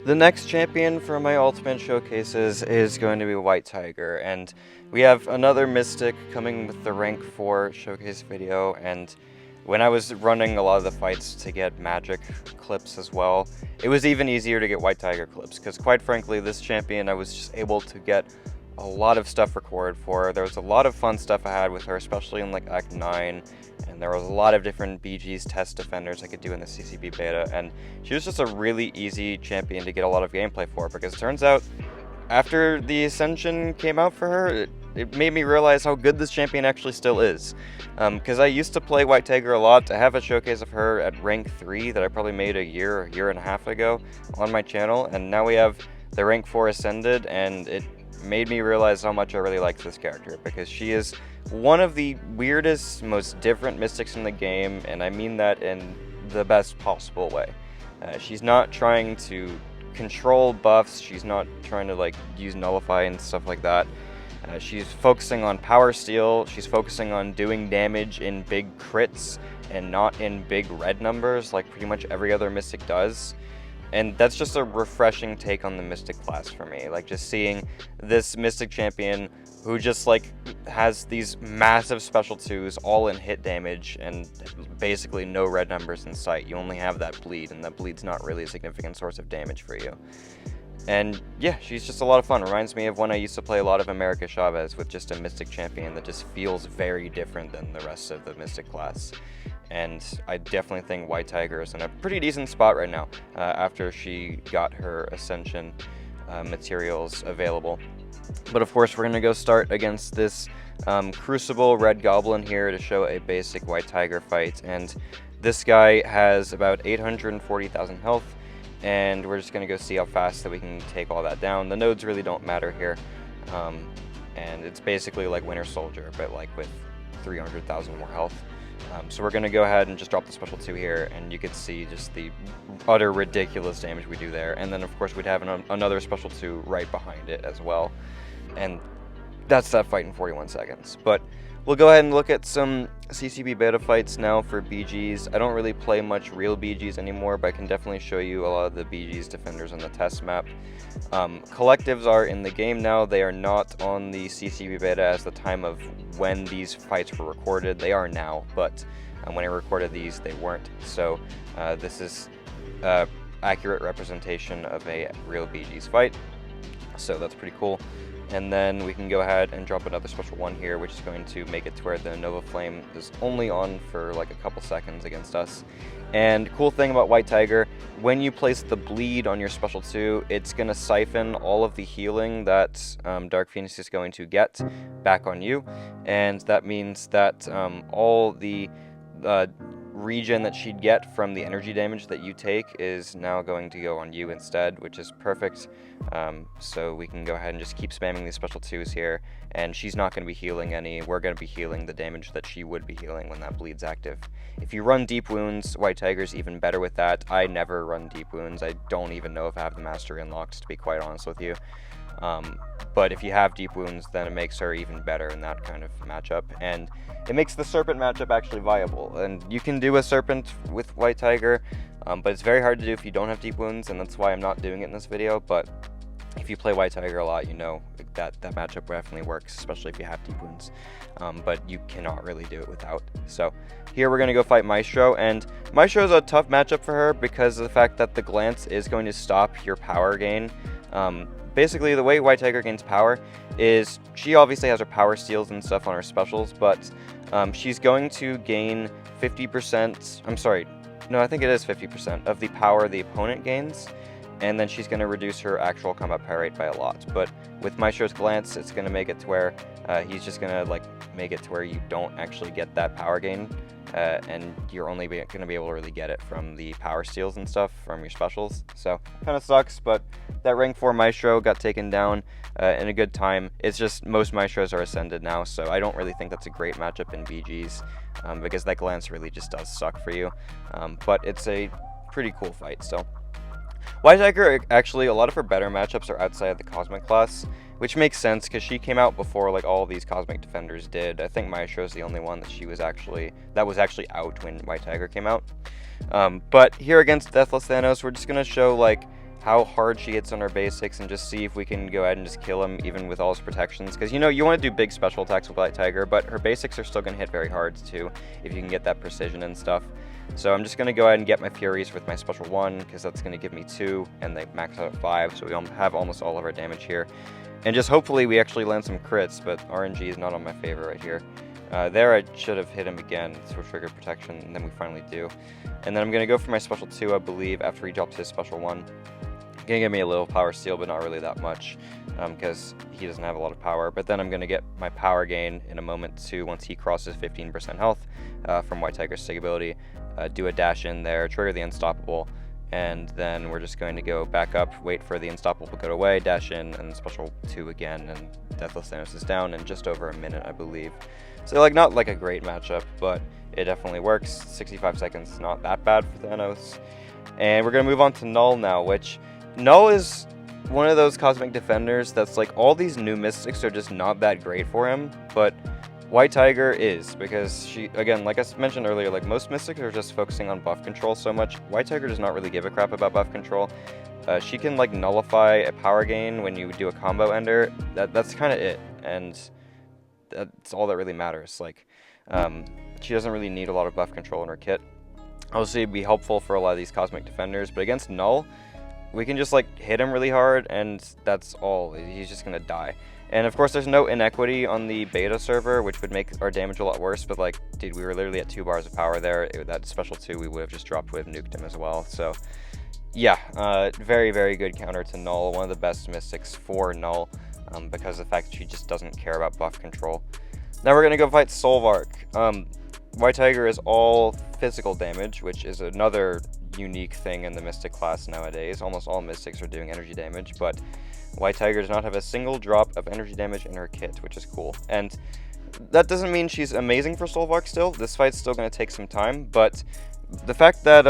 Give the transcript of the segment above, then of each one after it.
The next champion for my Ultimate Showcases is going to be White Tiger, and we have another Mystic coming with the rank 4 showcase video, and when I was running a lot of the fights to get magic clips as well, it was even easier to get White Tiger clips, because quite frankly, this champion I was just able to get a lot of stuff recorded for her. There was a lot of fun stuff I had with her, especially in like Act 9, and there was a lot of different BGs test defenders I could do in the CCB beta, and she was just a really easy champion to get a lot of gameplay for, because it turns out after the Ascension came out for her, it made me realize how good this champion actually still is. Because I used to play White Tiger a lot. I have a showcase of her at rank 3 that I probably made a year and a half ago on my channel, and now we have the rank 4 Ascended, and it made me realize how much I really like this character, because she is one of the weirdest, most different mystics in the game, and I mean that in the best possible way. She's not trying to control buffs, she's not trying to like use nullify and stuff like that. She's focusing on power steal, she's focusing on doing damage in big crits and not in big red numbers like pretty much every other mystic does. And that's just a refreshing take on the Mystic class for me. Like, just seeing this Mystic champion who just, like, has these massive special 2s all in hit damage and basically no red numbers in sight. You only have that bleed, and that bleed's not really a significant source of damage for you. And yeah, she's just a lot of fun. Reminds me of when I used to play a lot of America Chavez with just a Mystic champion that just feels very different than the rest of the Mystic class. And I definitely think White Tiger is in a pretty decent spot right now after she got her Ascension materials available. But of course, we're going to go start against this Crucible Red Goblin here to show a basic White Tiger fight. And this guy has about 840,000 health. And we're just going to go see how fast that we can take all that down. The nodes really don't matter here. And it's basically like Winter Soldier, but like with 300,000 more health. So we're going to go ahead and just drop the special 2 here, and you can see just the utter ridiculous damage we do there. And then of course we'd have another special 2 right behind it as well. And that's that fight in 41 seconds. But we'll go ahead and look at some CCB beta fights now for BGs. I don't really play much real BGs anymore, but I can definitely show you a lot of the BGs defenders on the test map. Collectives are in the game now. They are not on the CCB beta as the time of when these fights were recorded. They are now, but when I recorded these, they weren't. So this is accurate representation of a real BGs fight. So that's pretty cool. And then we can go ahead and drop another special 1 here, which is going to make it to where the Nova Flame is only on for like a couple seconds against us. And cool thing about White Tiger, when you place the bleed on your special 2, it's going to siphon all of the healing that Dark Phoenix is going to get back on you. And that means that all the regen that she'd get from the energy damage that you take is now going to go on you instead, which is perfect. So we can go ahead and just keep spamming these special 2s here, and she's not going to be healing any. We're going to be healing the damage that she would be healing when that bleed's active. If you run deep wounds, White Tiger's even better with that. I never run deep wounds. I don't even know if I have the mastery unlocked, to be quite honest with you. But if you have deep wounds, then it makes her even better in that kind of matchup, and it makes the Serpent matchup actually viable. And you can do a Serpent with White Tiger, but it's very hard to do if you don't have deep wounds, and that's why I'm not doing it in this video. But if you play White Tiger a lot, you know that matchup definitely works, especially if you have deep wounds. But you cannot really do it without. So here we're going to go fight Maestro, and Maestro is a tough matchup for her because of the fact that the glance is going to stop your power gain. Basically, the way White Tiger gains power is she obviously has her power steals and stuff on her specials, but she's going to gain 50%, I'm sorry, no, I think it is 50% of the power the opponent gains, and then she's going to reduce her actual combat power rate by a lot. But with Maestro's glance, it's going to make it to where he's just going to like make it to where you don't actually get that power gain, and you're only going to be able to really get it from the power steals and stuff from your specials. So kind of sucks, but that rank 4 Maestro got taken down in a good time. It's just most Maestros are ascended now, so I don't really think that's a great matchup in BGs because that glance really just does suck for you. But it's a pretty cool fight still. White Tiger, actually, a lot of her better matchups are outside of the Cosmic class, which makes sense because she came out before like all these Cosmic defenders did. I think Maestro is the only one that was actually out when White Tiger came out. But here against Deathless Thanos, we're just gonna show like how hard she hits on her basics and just see if we can go ahead and just kill him even with all his protections. Because, you know, you want to do big special attacks with White Tiger, but her basics are still going to hit very hard too, if you can get that precision and stuff. So I'm just going to go ahead and get my Furies with my special 1, because that's going to give me 2, and they max out at 5, so we have almost all of our damage here. And just hopefully we actually land some crits, but RNG is not on my favor right here. There I should have hit him again to trigger protection, and then we finally do. And then I'm going to go for my special 2, I believe, after he drops his special 1. Gonna give me a little power steal, but not really that much, because he doesn't have a lot of power. But then I'm gonna get my power gain in a moment too once he crosses 15% health from White Tiger's Sig ability. Do a dash in there, trigger the Unstoppable, and then we're just going to go back up, wait for the Unstoppable to go away, dash in, and special 2 again, and Deathless Thanos is down in just over a minute, I believe. So like, not like a great matchup, but it definitely works. 65 seconds is not that bad for Thanos. And we're gonna move on to Null now, which Null is one of those Cosmic Defenders that's like, all these new Mystics are just not that great for him, but White Tiger is, because she, again, like I mentioned earlier, like most Mystics are just focusing on buff control so much. White Tiger does not really give a crap about buff control. She can like nullify a power gain when you do a combo ender. That's kind of it, and that's all that really matters. Like, she doesn't really need a lot of buff control in her kit. Obviously, it'd be helpful for a lot of these Cosmic Defenders, but against Null, we can just like hit him really hard, and that's all. He's just gonna die. And of course, there's no inequity on the beta server, which would make our damage a lot worse. But like, dude, we were literally at 2 bars of power there. That special 2 we would have just dropped with nuked him as well. So yeah, very, very good counter to Null. One of the best Mystics for Null, because of the fact that she just doesn't care about buff control. Now we're gonna go fight Solvark. White Tiger is all physical damage, which is another unique thing in the Mystic class nowadays. Almost all Mystics are doing energy damage, but White Tiger does not have a single drop of energy damage in her kit, which is cool. And that doesn't mean she's amazing for Solvark still. This fight's still going to take some time, but the fact that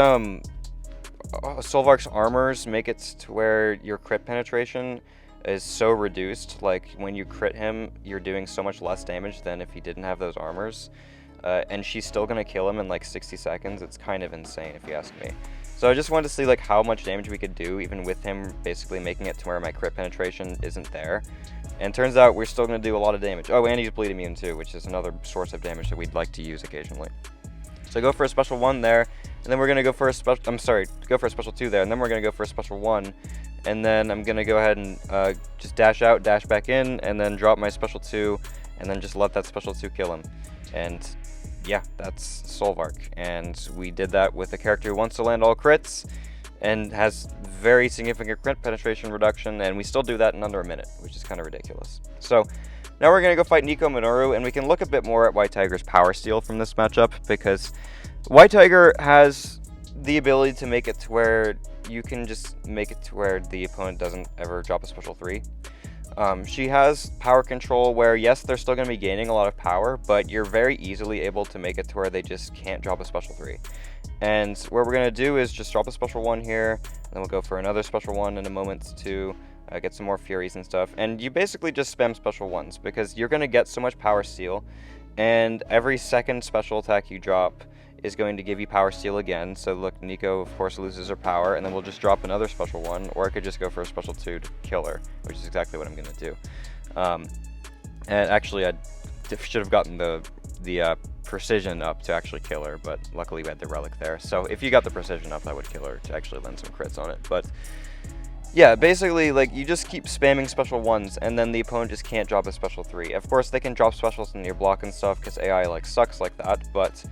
Solvark's armors make it to where your crit penetration is so reduced, like when you crit him, you're doing so much less damage than if he didn't have those armors. And she's still going to kill him in like 60 seconds. It's kind of insane if you ask me. So I just wanted to see like how much damage we could do even with him basically making it to where my crit penetration isn't there. And turns out we're still going to do a lot of damage. Oh, and he's bleed immune too, which is another source of damage that we'd like to use occasionally. So go for a special 1 there, and then we're going to go for a special, go for a special 2 there, and then we're going to go for a special 1. And then I'm going to go ahead and just dash out, dash back in, and then drop my special 2, and then just let that special 2 kill him. And yeah, that's Solvark, and we did that with a character who wants to land all crits and has very significant crit penetration reduction, and we still do that in under a minute, which is kind of ridiculous. So now we're going to go fight Nico Minoru, and we can look a bit more at White Tiger's power steal from this matchup, because White Tiger has the ability to make it to where you can just make it to where the opponent doesn't ever drop a special 3. She has power control where, yes, they're still going to be gaining a lot of power, but you're very easily able to make it to where they just can't drop a special 3. And what we're going to do is just drop a special 1 here, and then we'll go for another special 1 in a moment to get some more Furies and stuff. And you basically just spam special 1s, because you're going to get so much power steal, and every second special attack you drop is going to give you power steal again. So look, Nico of course loses her power, and then we'll just drop another special 1, or I could just go for a special 2 to kill her, which is exactly what I'm going to do. And actually I should have gotten the precision up to actually kill her, but luckily we had the relic there. So if you got the precision up, that would kill her to actually land some crits on it. But yeah, basically, like, you just keep spamming special 1s, and then the opponent just can't drop a special 3. Of course, they can drop specials in your block and stuff, because AI, like, sucks like that, but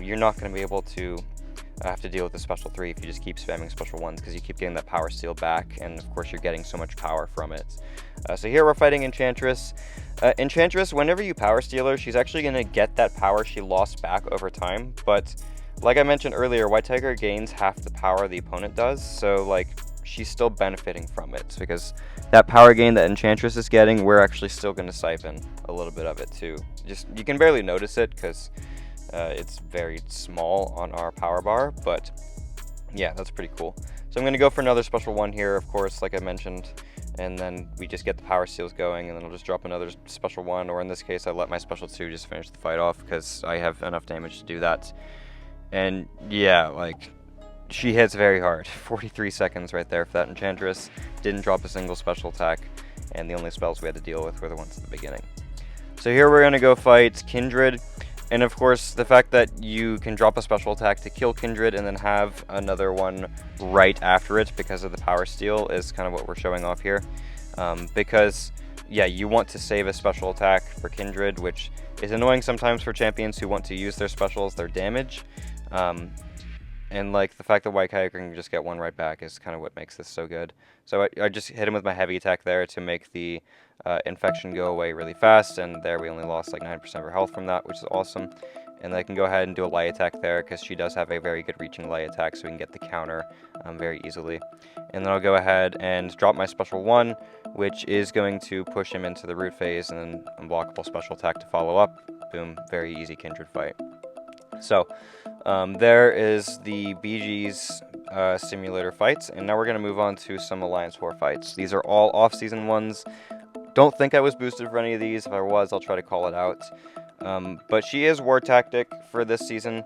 you're not going to be able to have to deal with the special 3 if you just keep spamming special 1s, because you keep getting that power steal back, and of course you're getting so much power from it. So here we're fighting Enchantress. Enchantress, whenever you power steal her, she's actually going to get that power she lost back over time, but like I mentioned earlier, White Tiger gains half the power the opponent does, so like, she's still benefiting from it, because that power gain that Enchantress is getting, we're actually still going to siphon a little bit of it too. Just, you can barely notice it, because it's very small on our power bar, but yeah, that's pretty cool. So I'm going to go for another special 1 here, of course, like I mentioned, and then we just get the power steals going, and then I'll just drop another special 1, or in this case I let my special 2 just finish the fight off, because I have enough damage to do that. And yeah, like, she hits very hard. 43 seconds right there for that Enchantress. Didn't drop a single special attack, and the only spells we had to deal with were the ones at the beginning. So here we're going to go fight Kindred, and of course the fact that you can drop a special attack to kill Kindred and then have another one right after it because of the power steal is kind of what we're showing off here. Because, yeah, you want to save a special attack for Kindred, which is annoying sometimes for champions who want to use their specials, their damage. And like the fact that White Tiger can just get one right back is kind of what makes this so good. So I just hit him with my heavy attack there to make the infection go away really fast, and there we only lost like 9% of her health from that, which is awesome. And I can go ahead and do a light attack there because she does have a very good reaching light attack, so we can get the counter very easily. And then I'll go ahead and drop my special 1, which is going to push him into the root phase, and then unblockable special attack to follow up. Boom, very easy Kindred fight. So there is the BGs Simulator Fights, and now we're going to move on to some Alliance War fights. These are all off-season ones. Don't think I was boosted for any of these. If I was, I'll try to call it out. But she is War Tactic for this season,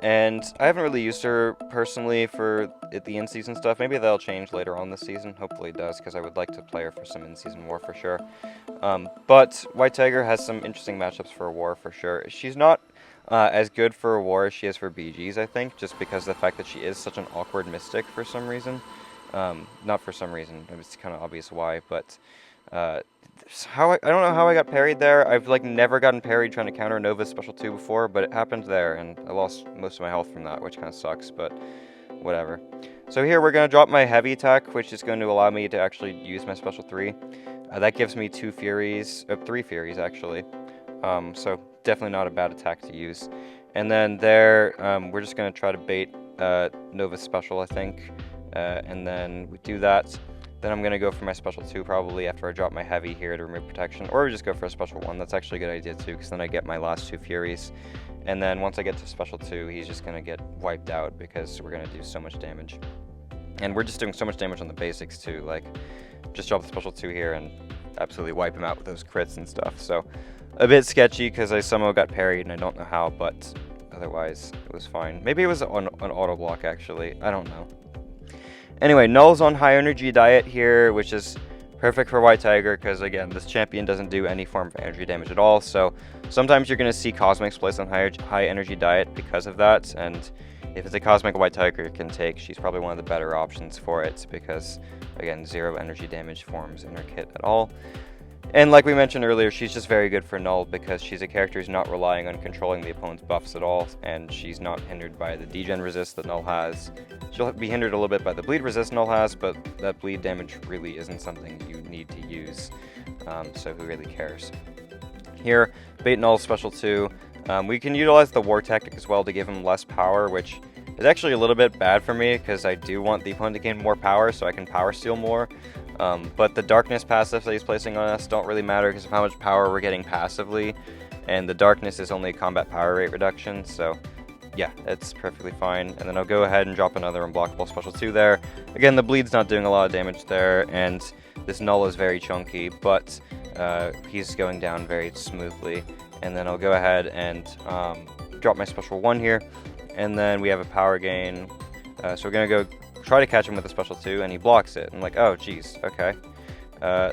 and I haven't really used her personally for the in-season stuff. Maybe that'll change later on this season. Hopefully it does, because I would like to play her for some in-season war for sure. But White Tiger has some interesting matchups for war for sure. She's not as good for a war as she is for BGs, I think, just because of the fact that she is such an awkward mystic for some reason. Not for some reason, it's kind of obvious why, but I don't know how I got parried there. I've like never gotten parried trying to counter Nova's special 2 before, but it happened there, and I lost most of my health from that, which kind of sucks, but whatever. So here we're going to drop my heavy attack, which is going to allow me to actually use my special 3. That gives me 2 Furies, 3 Furies actually. So definitely not a bad attack to use. And then there, we're just going to try to bait Nova's special, I think. And then we do that. Then I'm going to go for my special 2 probably after I drop my heavy here to remove protection. Or we just go for a special 1. That's actually a good idea too, because then I get my last 2 Furies. And then once I get to special 2, he's just going to get wiped out because we're going to do so much damage. And we're just doing so much damage on the basics too. Like, just drop the special 2 here and absolutely wipe him out with those crits and stuff. So a bit sketchy because I somehow got parried and I don't know how, but otherwise it was fine. Maybe it was on an auto block actually. I don't know. Anyway, Null's on high energy diet here, which is perfect for White Tiger because, again, this champion doesn't do any form of energy damage at all. So sometimes you're going to see Cosmics placed on high energy diet because of that. And if it's a Cosmic White Tiger can take, she's probably one of the better options for it because, again, 0 energy damage forms in her kit at all. And like we mentioned earlier, she's just very good for Null because she's a character who's not relying on controlling the opponent's buffs at all, and she's not hindered by the degen resist that Null has. She'll be hindered a little bit by the bleed resist Null has, but that bleed damage really isn't something you need to use, so who really cares? Here, bait Null's special 2. We can utilize the War Tactic as well to give him less power, which is actually a little bit bad for me because I do want the opponent to gain more power so I can power steal more. But the darkness passives that he's placing on us don't really matter because of how much power we're getting passively, and the darkness is only a combat power rate reduction, so yeah, it's perfectly fine. And then I'll go ahead and drop another unblockable special 2 there. Again, the bleed's not doing a lot of damage there, and this Null is very chunky, but he's going down very smoothly. And then I'll go ahead and drop my special 1 here, and then we have a power gain. So we're going to go try to catch him with a special 2, and he blocks it. I'm like, oh, jeez, okay.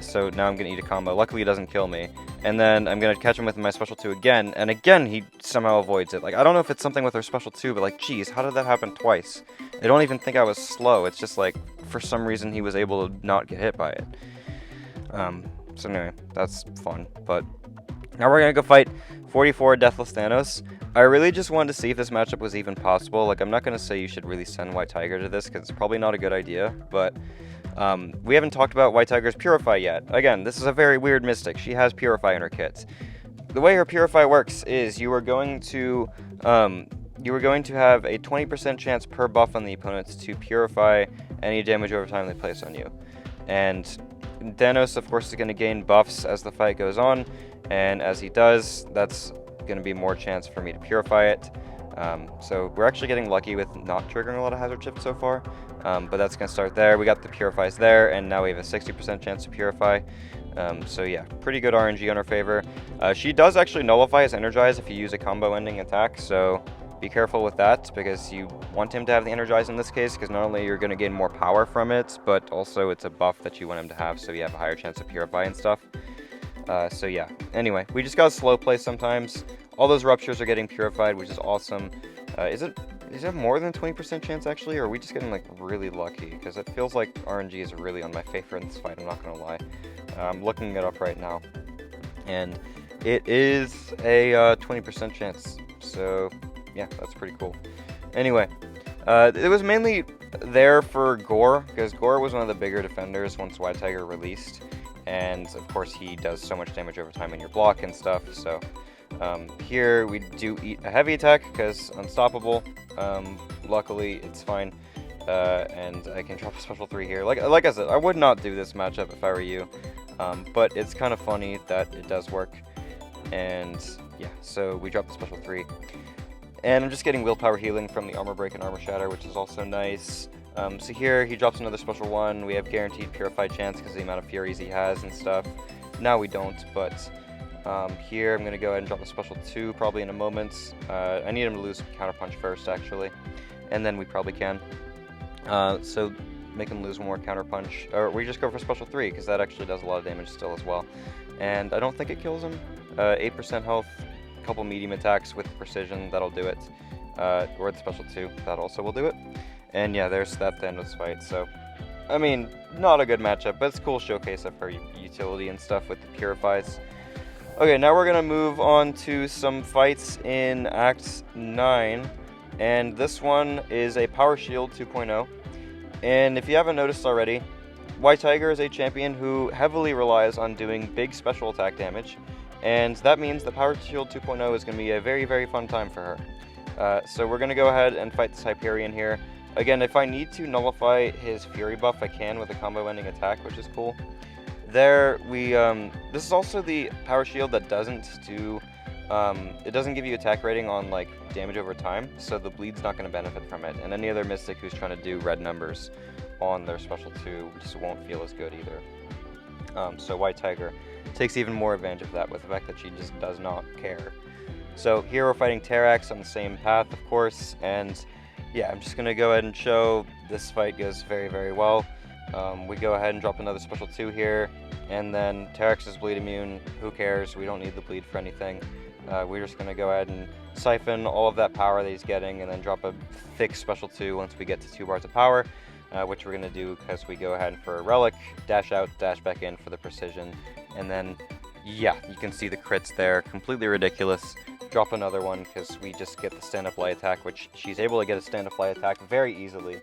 So now I'm going to eat a combo. Luckily, he doesn't kill me. And then I'm going to catch him with my special 2 again, and again, he somehow avoids it. Like, I don't know if it's something with her special 2, but like, jeez, how did that happen twice? I don't even think I was slow. It's just like, for some reason, he was able to not get hit by it. So anyway, that's fun. But now we're going to go fight 44 Deathless Thanos. I really just wanted to see if this matchup was even possible. Like, I'm not going to say you should really send White Tiger to this, because it's probably not a good idea, but we haven't talked about White Tiger's Purify yet. Again, this is a very weird mystic. She has Purify in her kit. The way her Purify works is you are going to have a 20% chance per buff on the opponents to purify any damage over time they place on you. And Thanos, of course, is going to gain buffs as the fight goes on, and as he does, that's going to be more chance for me to purify it. So we're actually getting lucky with not triggering a lot of hazard shifts so far, but that's going to start there. We got the purifies there, and now we have a 60% chance to purify. So yeah, pretty good RNG on her favor. She does actually nullify his energize if you use a combo ending attack, so be careful with that, because you want him to have the Energize in this case, because not only you're going to gain more power from it, but also it's a buff that you want him to have, so you have a higher chance of Purify and stuff. So yeah, anyway, we just got to slow play sometimes. All those Ruptures are getting purified, which is awesome. Is it more than 20% chance actually, or are we just getting like really lucky? Because it feels like RNG is really on my favor in this fight, I'm not going to lie. I'm looking it up right now, and it is a 20% chance, so yeah, that's pretty cool. Anyway, it was mainly there for Gorr, because Gorr was one of the bigger defenders once White Tiger released, and of course he does so much damage over time in your block and stuff, so here we do eat a heavy attack, because Unstoppable, luckily it's fine, and I can drop a special 3 here. Like I said, I would not do this matchup if I were you, but it's kind of funny that it does work, and yeah, so we drop the special 3. And I'm just getting willpower healing from the Armor Break and Armor Shatter, which is also nice. So here, he drops another special 1. We have guaranteed Purified chance because of the amount of Furies he has and stuff. Now we don't, but here I'm going to go ahead and drop a special 2 probably in a moment. I need him to lose Counterpunch first, actually. And then we probably can. So make him lose 1 more Counterpunch. Or we just go for special 3, because that actually does a lot of damage still as well. And I don't think it kills him. 8% health. Couple medium attacks with precision, that'll do it, or the special 2, that also will do it. And yeah, there's that Thanos fight. So I mean, not a good matchup, but it's a cool showcase of her utility and stuff with the Purifies. Okay, now we're gonna move on to some fights in Act 9, and this one is a Power Shield 2.0. And if you haven't noticed already, White Tiger is a champion who heavily relies on doing big special attack damage, and that means the Power Shield 2.0 is going to be a very, very fun time for her. So we're going to go ahead and fight this Hyperion here. Again, if I need to nullify his Fury buff, I can with a combo-ending attack, which is cool. There, this is also the Power Shield that doesn't do, it doesn't give you attack rating on, like, damage over time, so the bleed's not going to benefit from it. And any other Mystic who's trying to do red numbers on their Special 2 just won't feel as good either. So White Tiger takes even more advantage of that with the fact that she just does not care. So here we're fighting Terrax on the same path, of course, and yeah, I'm just going to go ahead and show this fight goes very, very well. We go ahead and drop another special 2 here, and then Terrax is bleed immune. Who cares? We don't need the bleed for anything. We're just going to go ahead and siphon all of that power that he's getting, and then drop a thick special 2 once we get to 2 bars of power, which we're going to do because we go ahead for a Relic, dash out, dash back in for the precision, and then, yeah, you can see the crits there, completely ridiculous. Drop another one because we just get the stand-up light attack, which she's able to get a stand-up light attack very easily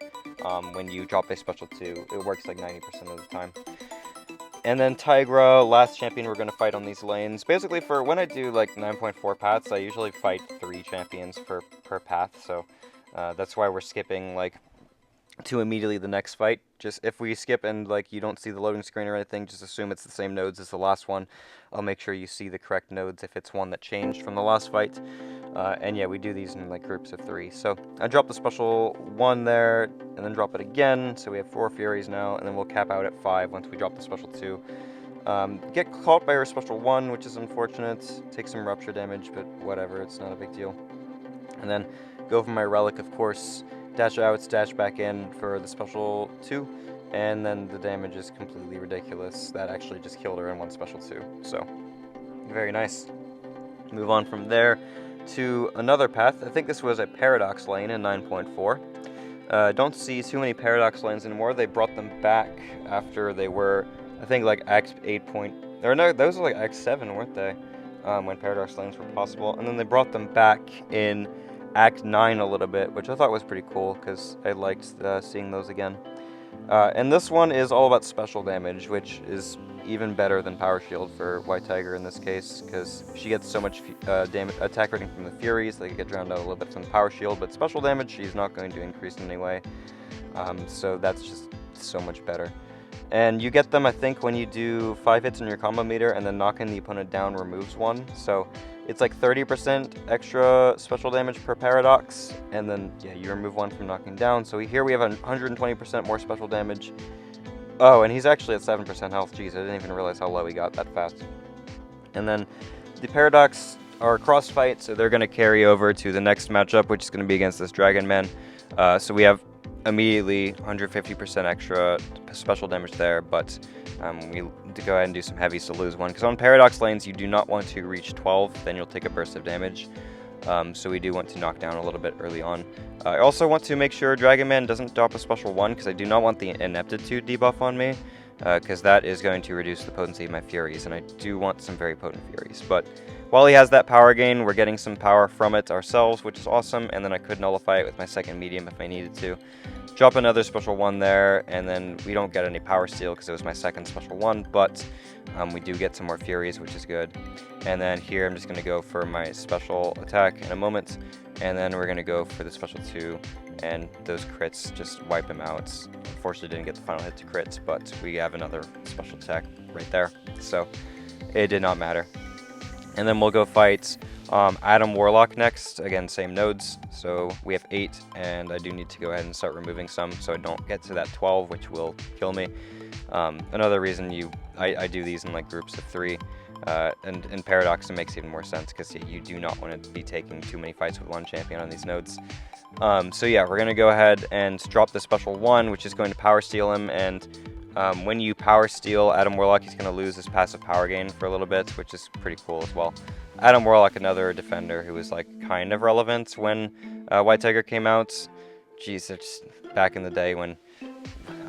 when you drop a special 2. It works like 90% of the time. And then Tigra, last champion we're going to fight on these lanes. Basically, for when I do like 9.4 paths, I usually fight 3 champions per path, so that's why we're skipping like to immediately the next fight. Just if we skip and like you don't see the loading screen or anything, just assume it's the same nodes as the last one. I'll make sure you see the correct nodes if it's one that changed from the last fight. And yeah, we do these in like groups of 3. So I drop the special 1 there, and then drop it again, so we have 4 Furies now, and then we'll cap out at 5 once we drop the special 2. Get caught by her special 1, which is unfortunate. Take some rupture damage, but whatever, it's not a big deal. And then go for my Relic, of course. Dash out, dash back in for the special 2, and then the damage is completely ridiculous. That actually just killed her in 1 special 2, so very nice. Move on from there to another path. I think this was a Paradox lane in 9.4. Don't see too many Paradox lanes anymore. They brought them back after they were, I think, like Act 8 or no, those were like Act 7, weren't they? When Paradox lanes were possible, and then they brought them back in Act 9 a little bit, which I thought was pretty cool because I liked seeing those again. And this one is all about special damage, which is even better than Power Shield for White Tiger in this case, because she gets so much damage, attack rating from the Furies, they get drowned out a little bit from the Power Shield, but special damage she's not going to increase in any way. So that's just so much better. And you get them, I think, when you do 5 hits in your combo meter, and then knocking the opponent down removes 1. So it's like 30% extra special damage per Paradox, and then, yeah, you remove 1 from knocking down. So here we have 120% more special damage. Oh, and he's actually at 7% health. Jeez, I didn't even realize how low he got that fast. And then the Paradox our cross fight, so they're going to carry over to the next matchup, which is going to be against this Dragon Man. So we have immediately 150% extra special damage there, but we to go ahead and do some heavies to lose one, because on Paradox lanes you do not want to reach 12, then you'll take a burst of damage. So we do want to knock down a little bit early on. I also want to make sure Dragon Man doesn't drop a special 1, because I do not want the Ineptitude debuff on me, because that is going to reduce the potency of my Furies, and I do want some very potent Furies. But while he has that power gain, we're getting some power from it ourselves, which is awesome, and then I could nullify it with my second medium if I needed to. Drop another special 1 there, and then we don't get any power steal because it was my second special 1, but we do get some more Furies, which is good. And then here I'm just going to go for my special attack in a moment, and then we're going to go for the special 2, and those crits just wipe him out. Unfortunately didn't get the final hit to crits, but we have another special attack right there, so it did not matter. And then we'll go fight Adam Warlock next. Again, same nodes, so we have 8, and I do need to go ahead and start removing some so I don't get to that 12, which will kill me. Another reason I do these in like groups of 3, and in Paradox it makes even more sense, because you do not want to be taking too many fights with one champion on these nodes. So yeah, we're going to go ahead and drop the special 1, which is going to power steal him, and when you power steal Adam Warlock, he's going to lose his passive power gain for a little bit, which is pretty cool as well. Adam Warlock, another defender who was like kind of relevant when White Tiger came out. Jeez, it's back in the day when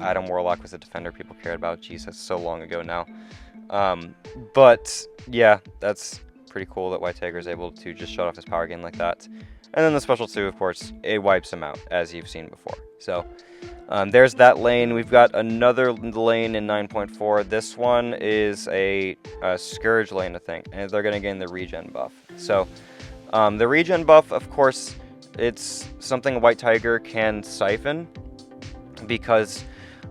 Adam Warlock was a defender people cared about. Jeez, that's so long ago now. But yeah, that's pretty cool that White Tiger is able to just shut off his power gain like that. And then the special 2, of course, it wipes him out, as you've seen before. So there's that lane. We've got another lane in 9.4. This one is a Scourge lane, I think, and they're going to gain the regen buff. So the regen buff, of course, it's something White Tiger can siphon because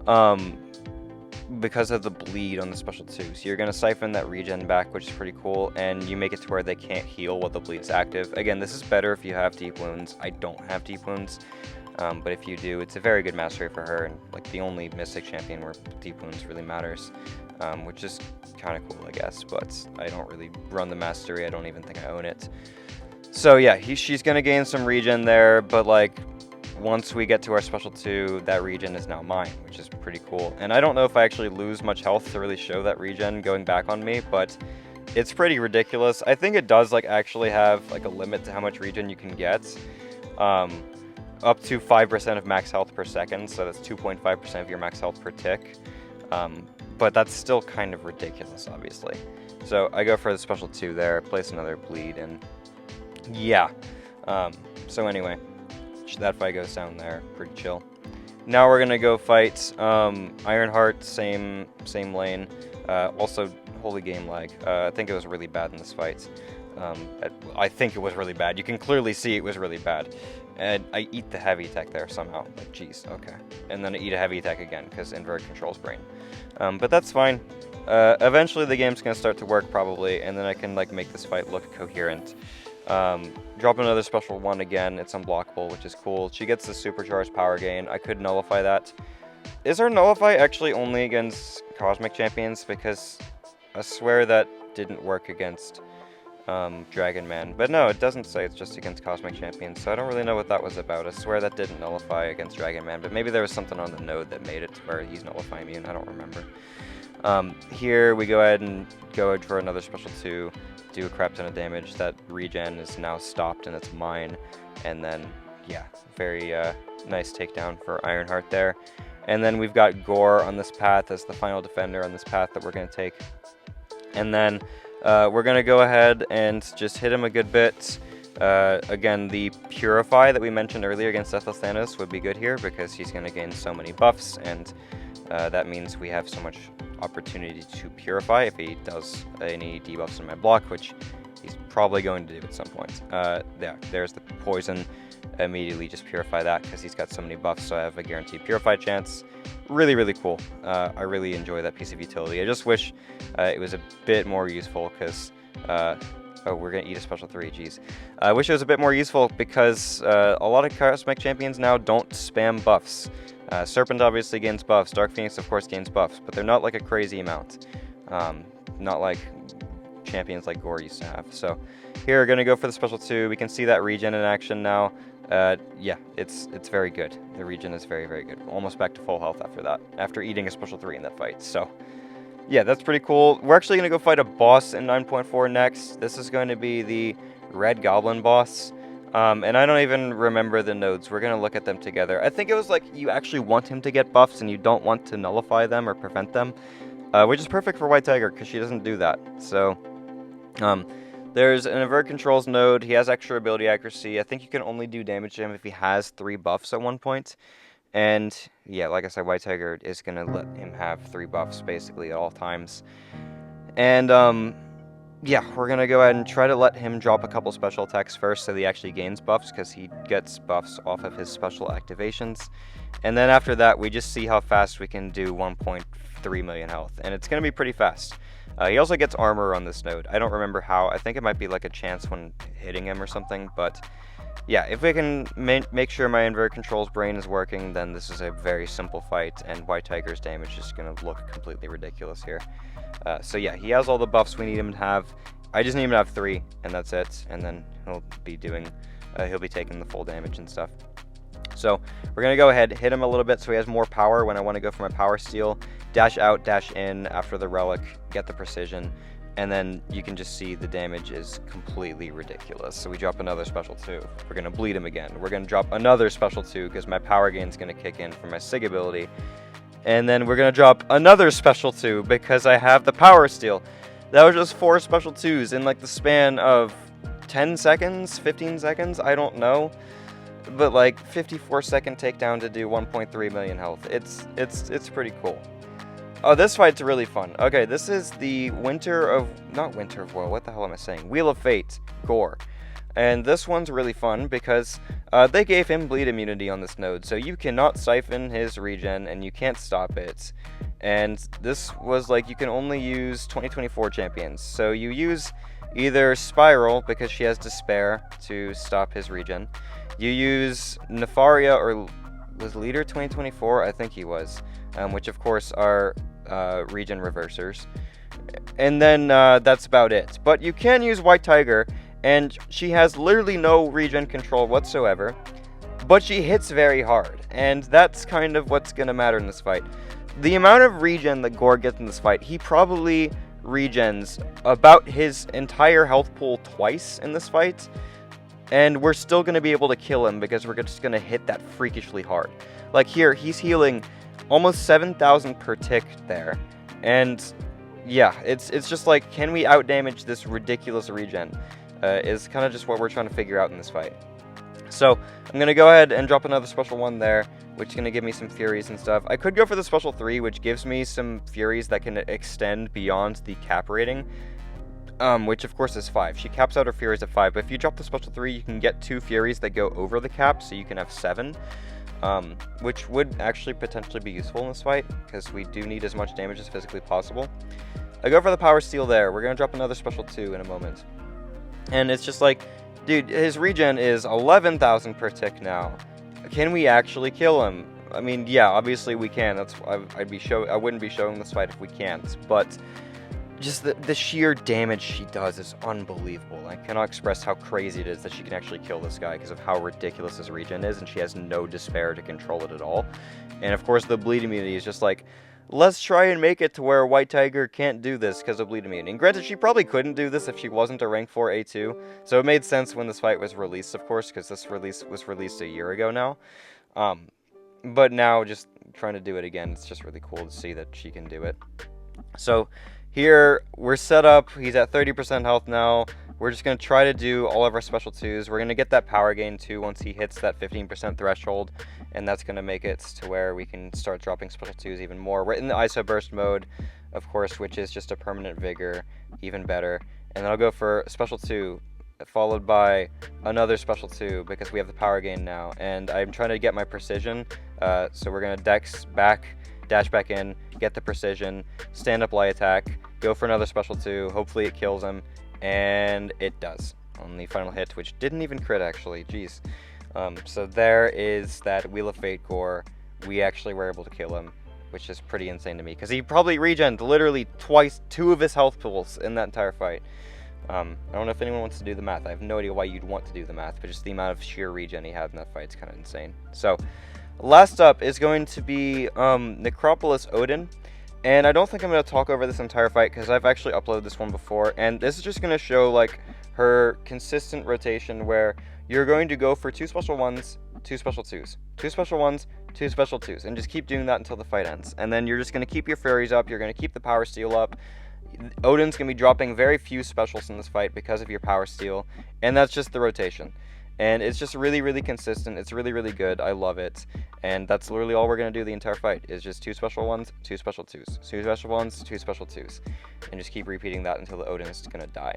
of the bleed on the special 2. So you're going to siphon that regen back, which is pretty cool, and you make it to where they can't heal while the bleed's active. Again, this is better if you have deep wounds. I don't have deep wounds. But if you do, it's a very good mastery for her, and like the only Mystic champion where deep wounds really matters, which is kind of cool, I guess, but I don't really run the mastery. I don't even think I own it. So yeah, she's going to gain some regen there, but like once we get to our special 2, that regen is now mine, which is pretty cool. And I don't know if I actually lose much health to really show that regen going back on me, but it's pretty ridiculous. I think it does like actually have like a limit to how much regen you can get. Up to 5% of max health per second, so that's 2.5% of your max health per tick. But that's still kind of ridiculous, obviously. So I go for the special 2 there, place another bleed, and yeah. So anyway, that fight goes down there, pretty chill. Now we're gonna go fight Ironheart, same lane. Also, holy game lag. I think it was really bad in this fight. I think it was really bad. You can clearly see it was really bad. And I eat the heavy attack there somehow. Like, jeez, okay. And then I eat a heavy attack again, because invert controls brain. But that's fine. Eventually the game's going to start to work, probably, and then I can like make this fight look coherent. Drop another special 1 again. It's unblockable, which is cool. She gets the supercharged power gain. I could nullify that. Is her nullify actually only against Cosmic Champions? Because I swear that didn't work against Dragon Man. But no, it doesn't say it's just against Cosmic Champions, so I don't really know what that was about. I swear that didn't nullify against Dragon Man, but maybe there was something on the node that made it to where he's nullifying immune. I don't remember. Here we go ahead and go for another special 2, do a crap ton of damage. That regen is now stopped and it's mine. And then, yeah, very nice takedown for Ironheart there. And then we've got Gorr on this path as the final defender on this path that we're going to take. And then we're going to go ahead and just hit him a good bit. Again, the Purify that we mentioned earlier against Thanos would be good here because he's going to gain so many buffs, and that means we have so much opportunity to Purify if he does any debuffs in my block, which he's probably going to do at some point. Yeah, there's the Poison. Immediately just Purify that because he's got so many buffs, so I have a guaranteed Purify chance. Really, really cool. I really enjoy that piece of utility. I just wish it was a bit more useful because... oh, we're going to eat a special 3, geez. I wish it was a bit more useful because a lot of Cosmic Champions now don't spam buffs. Serpent obviously gains buffs. Dark Phoenix, of course, gains buffs, but they're not like a crazy amount. Not like champions like Gorr used to have. So here we're going to go for the special 2. We can see that regen in action now. Yeah, it's very good. The regen is very, very good. Almost back to full health after that, after eating a special 3 in that fight. So yeah, that's pretty cool. We're actually going to go fight a boss in 9.4 next. This is going to be the Red Goblin boss. And I don't even remember the nodes. We're going to look at them together. I think it was like you actually want him to get buffs and you don't want to nullify them or prevent them. Which is perfect for White Tiger because she doesn't do that. So, there's an invert controls node. He has extra ability accuracy. I think you can only do damage to him if he has 3 buffs at one point. And yeah, like I said, White Tiger is going to let him have 3 buffs basically at all times. And yeah, we're going to go ahead and try to let him drop a couple special attacks first so that he actually gains buffs, because he gets buffs off of his special activations. And then after that, we just see how fast we can do 1.3 million health. And it's going to be pretty fast. He also gets armor on this node. I don't remember how. I think it might be like a chance when hitting him or something, but yeah, if we can make sure my invert controls brain is working, then this is a very simple fight, and White Tiger's damage is going to look completely ridiculous here. So yeah, he has all the buffs we need him to have. I just need him to have 3, and that's it, and then he'll be taking the full damage and stuff. So we're going to go ahead, hit him a little bit so he has more power when I want to go for my power steal, dash out, dash in after the relic, get the precision, and then you can just see the damage is completely ridiculous. So we drop another special 2. We're going to bleed him again. We're going to drop another special 2 because my power gain is going to kick in for my Sig ability. And then we're going to drop another special 2 because I have the power steal. That was just 4 special 2s in like the span of 10 seconds, 15 seconds, I don't know. But like 54-second takedown to do 1.3 million health. It's pretty cool. Oh, this fight's really fun. Okay, this is the not Winter of Woe, what the hell am I saying? Wheel of Fate, Gorr. And this one's really fun because they gave him bleed immunity on this node, so you cannot siphon his regen and you can't stop it. And this was like, you can only use 2024 champions. So you use either Spiral, because she has Despair to stop his regen. You use Nefaria, or was Leader 2024? I think he was. Which of course are regen reversers. And then that's about it. But you can use White Tiger, and she has literally no regen control whatsoever. But she hits very hard, and that's kind of what's going to matter in this fight. The amount of regen that Gorr gets in this fight, he probably regens about his entire health pool twice in this fight. And we're still going to be able to kill him because we're just going to hit that freakishly hard. Like here, he's healing almost 7,000 per tick there. And yeah, it's just like, can we outdamage this ridiculous regen? Is kind of just what we're trying to figure out in this fight. So I'm going to go ahead and drop another special 1 there, which is going to give me some Furies and stuff. I could go for the special 3, which gives me some Furies that can extend beyond the cap rating. Which of course is 5. She caps out her Furies at 5, but if you drop the special 3, you can get 2 Furies that go over the cap, so you can have 7. Which would actually potentially be useful in this fight, because we do need as much damage as physically possible. I go for the power steal there. We're going to drop another special 2 in a moment. And it's just like, dude, his regen is 11,000 per tick now. Can we actually kill him? I mean, yeah, obviously we can. That's I wouldn't be showing this fight if we can't, but just the sheer damage she does is unbelievable. I cannot express how crazy it is that she can actually kill this guy because of how ridiculous his regen is, and she has no despair to control it at all. And of course the bleed immunity is just like, let's try and make it to where White Tiger can't do this because of bleed immunity. And granted, she probably couldn't do this if she wasn't a rank 4 A2, so it made sense when this fight was released, of course, because this release was released a year ago now. But now, just trying to do it again, it's just really cool to see that she can do it. So here, we're set up. He's at 30% health now. We're just going to try to do all of our special 2s. We're going to get that power gain too once he hits that 15% threshold, and that's going to make it to where we can start dropping special 2s even more. We're in the ISO burst mode, of course, which is just a permanent vigor, even better. And then I'll go for special 2, followed by another special 2, because we have the power gain now. And I'm trying to get my precision, so we're going to dex back, dash back in, get the precision, stand up light attack, go for another special 2, hopefully it kills him, and it does on the final hit, which didn't even crit actually, jeez. So there is that Wheel of Fate Gorr. We actually were able to kill him. which is pretty insane to me, because he probably regened literally twice 2 of his health pools in that entire fight. I don't know if anyone wants to do the math. I have no idea why you'd want to do the math, but just the amount of sheer regen he had in that fight is kind of insane. So, last up is going to be Necropolis Odin. And I don't think I'm going to talk over this entire fight, because I've actually uploaded this one before. And this is just going to show, like, her consistent rotation, where you're going to go for 2 special 1s, 2 special 2s, 2 special 1s, 2 special 2s, and just keep doing that until the fight ends. And then you're just going to keep your fairies up, you're going to keep the power steal up. Odin's going to be dropping very few specials in this fight because of your power steal, and that's just the rotation. And it's just really, really consistent. It's really, really good. I love it. And that's literally all we're going to do the entire fight, is just 2 special 1s, 2 special 2s, 2 special 1s, 2 special 2s, and just keep repeating that until the Odin is going to die.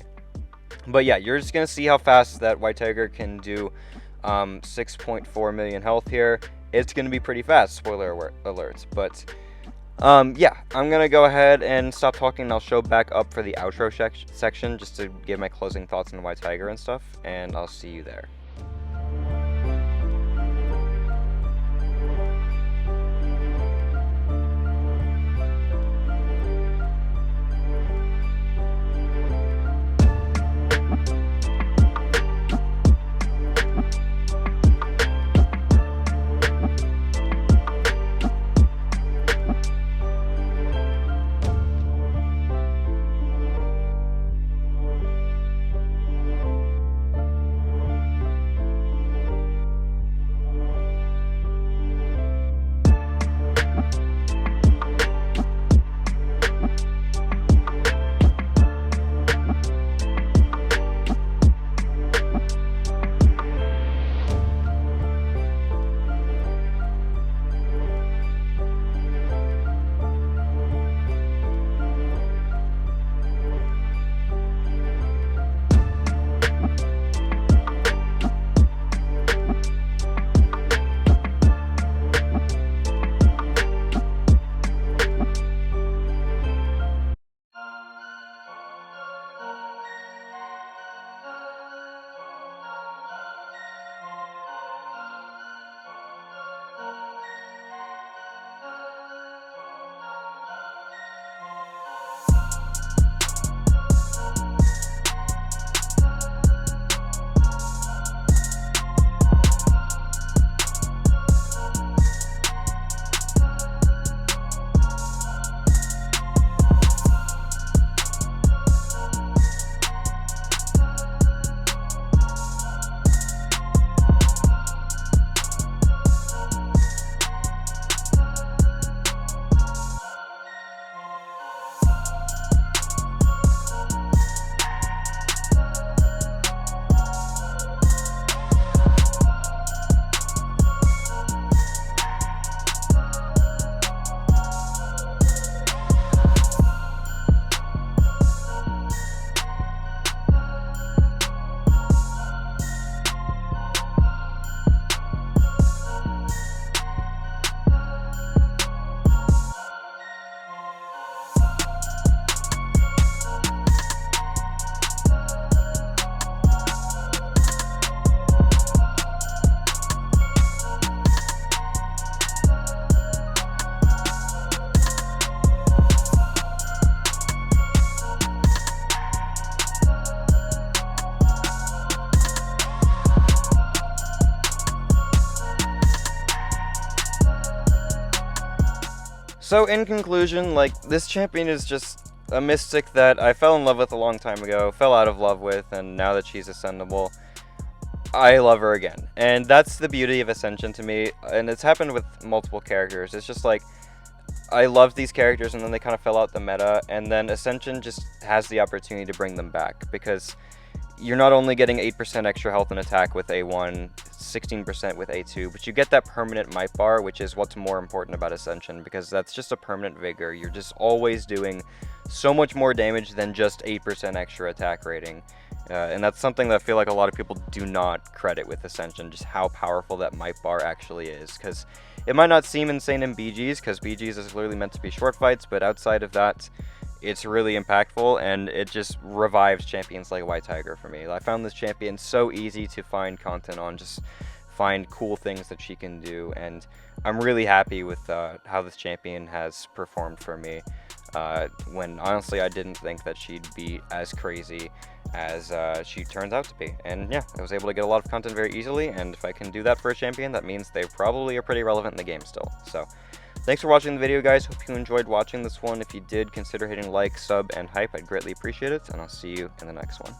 But yeah, you're just going to see how fast that White Tiger can do 6.4 million health here. It's going to be pretty fast, spoiler alert. But yeah, I'm going to go ahead and stop talking, and I'll show back up for the outro section just to give my closing thoughts on White Tiger and stuff, and I'll see you there. So in conclusion, like, this champion is just a mystic that I fell in love with a long time ago, fell out of love with, and now that she's ascendable, I love her again. And that's the beauty of Ascension to me, and it's happened with multiple characters. It's just like, I loved these characters and then they kind of fell out the meta, and then Ascension just has the opportunity to bring them back, because you're not only getting 8% extra health and attack with A1, 16% with A2, but you get that permanent might bar, which is what's more important about Ascension, because that's just a permanent vigor. You're just always doing so much more damage than just 8% extra attack rating. And that's something that I feel like a lot of people do not credit with Ascension, just how powerful that might bar actually is. Because it might not seem insane in BGs, because BGs is literally meant to be short fights, but outside of that, it's really impactful, and it just revives champions like White Tiger for me. I found this champion so easy to find content on, just find cool things that she can do, and I'm really happy with how this champion has performed for me, when honestly I didn't think that she'd be as crazy as she turns out to be. And yeah, I was able to get a lot of content very easily, and if I can do that for a champion, that means they probably are pretty relevant in the game still. So thanks for watching the video, guys. Hope you enjoyed watching this one. If you did, consider hitting like, sub, and hype. I'd greatly appreciate it, and I'll see you in the next one.